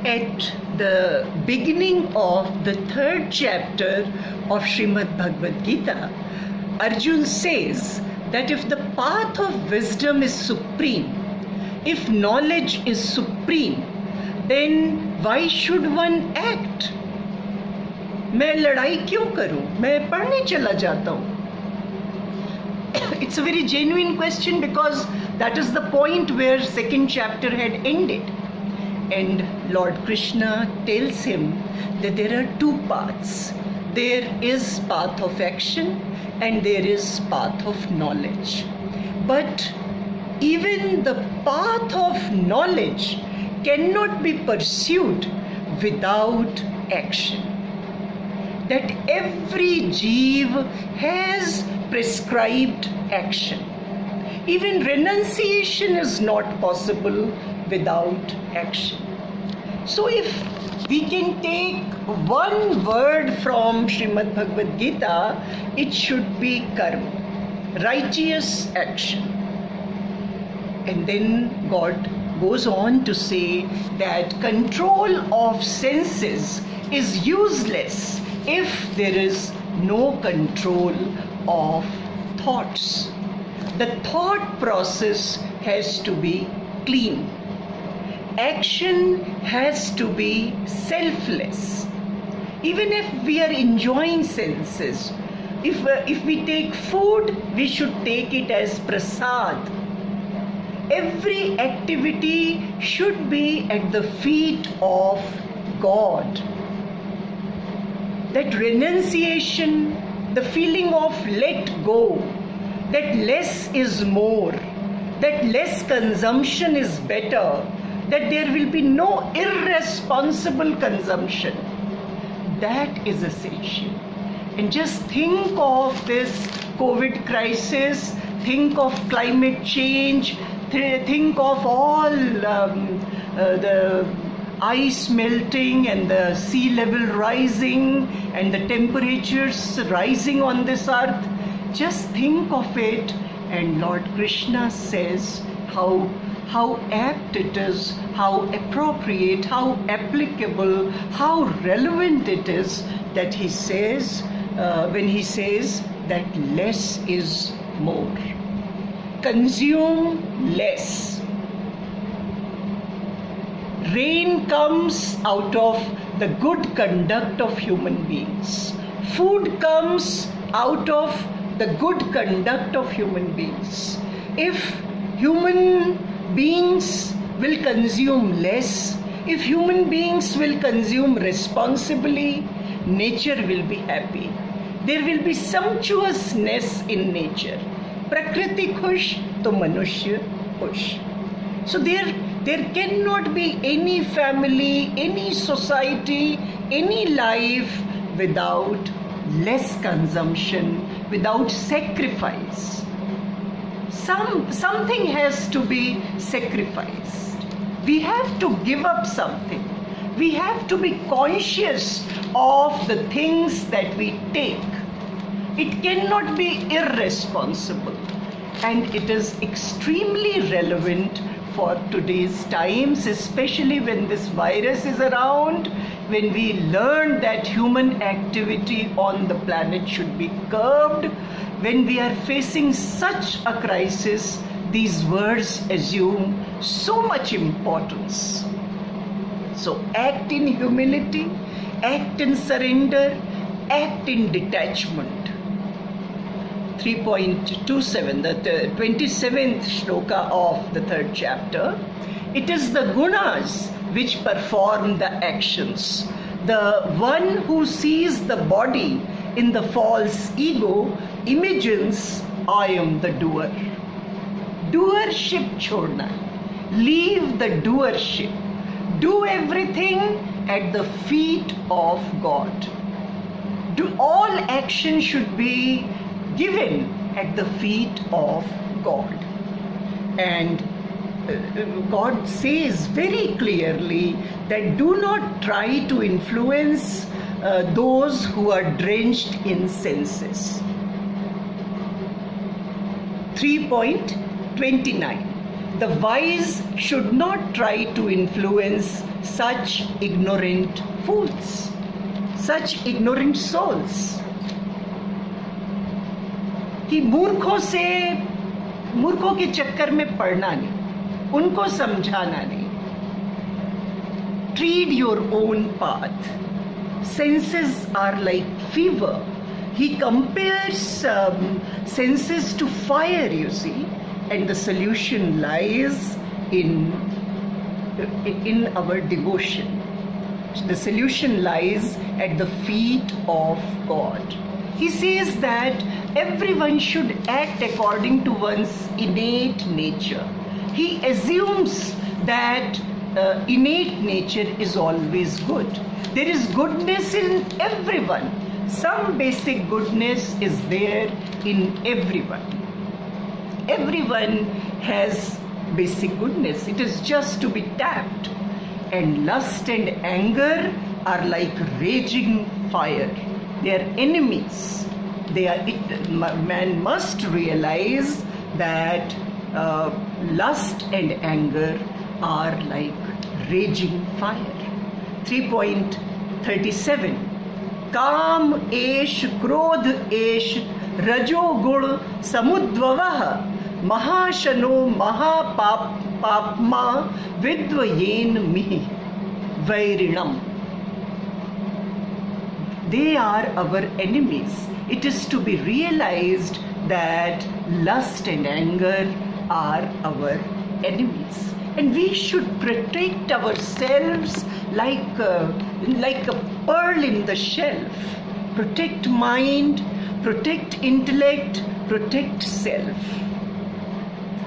At the beginning of the 3rd chapter of Srimad Bhagavad Gita, Arjun says that if the path of wisdom is supreme, if knowledge is supreme, then why should one act? मैं लड़ाई क्यों करूं? मैं पढ़ने चला जाता हूं. It's a very genuine question because that is the point where 2nd chapter had ended. And Lord Krishna tells him that there are 2 paths. There is path of action and there is path of knowledge. But even the path of knowledge cannot be pursued without action. That every jeev has prescribed action. Even renunciation is not possible without action. So if we can take one word from Srimad Bhagavad Gita, it should be karma, righteous action. And then God goes on to say that control of senses is useless if there is no control of thoughts. The thought process has to be clean. Action has to be selfless. Even if we are enjoying senses, if we take food, we should take it as prasad. Every activity should be at the feet of God. That renunciation, the feeling of let go, that less is more, that less consumption is better, that there will be no irresponsible consumption, that is essential. And just think of this COVID crisis, think of climate change, think of all the ice melting and the sea level rising and the temperatures rising on this earth. Just think of it, and Lord Krishna says how apt it is, how appropriate, how applicable, how relevant it is that he says when he says that less is more. Consume less. Rain comes out of the good conduct of human beings. Food comes out of the good conduct of human beings. If human beings will consume less, if human beings will consume responsibly, nature will be happy. There will be sumptuousness in nature. Prakriti khush, to manushya khush. So there cannot be any family, any society, any life without less consumption, without sacrifice. Something has to be sacrificed. We have to give up something. We have to be conscious of the things that we take. It cannot be irresponsible. And it is extremely relevant for today's times, especially when this virus is around, when we learn that human activity on the planet should be curbed. When we are facing such a crisis, these words assume so much importance. So act in humility, act in surrender, act in detachment. 3.27, the 27th shloka of the 3rd chapter. It is the gunas which perform the actions. The one who sees the body in the false ego imagines, I am the doer. Doership chhodna. Leave the doership. Do everything at the feet of God. All action should be given at the feet of God. And God says very clearly that do not try to influence those who are drenched in senses. 3.29. The wise should not try to influence such ignorant fools, such ignorant souls. कि मूर्खों के चक्कर में पड़ना नहीं, उनको समझाना नहीं. Tread your own path. Senses are like fever. He compares senses to fire, you see, and the solution lies in our devotion. The solution lies at the feet of God. He says that everyone should act according to one's innate nature. He assumes that innate nature is always good. There is goodness in everyone. Some basic goodness is there in everyone. Everyone has basic goodness. It is just to be tapped. And lust and anger are like raging fire. They are enemies. Man must realize that lust and anger are like raging fire. 3.37 काम एष क्रोध एष रजोगुण समुद्भवः महाशनो महापाप्मा विद्वयेन मिहि वैरिणम. They are our enemies. It is to be realized that lust and anger are our enemies. And we should protect ourselves like a pearl in the shelf. Protect mind, protect intellect, protect self.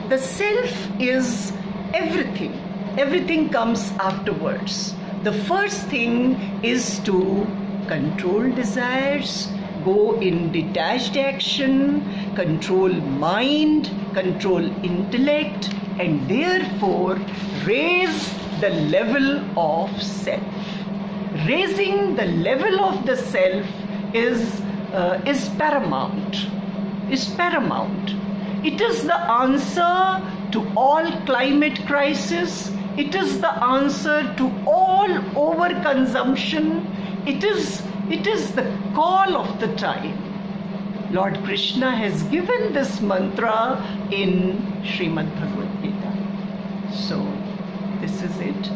The self is everything. Everything comes afterwards. The first thing is to control desires, go in detached action, control mind, control intellect, and therefore raise the level of self. Raising the level of the self is paramount. It is the answer to all climate crisis. It is the answer to all overconsumption. It is the call of the time. Lord Krishna has given this mantra in Srimad Bhagavad Gita. So, this is it.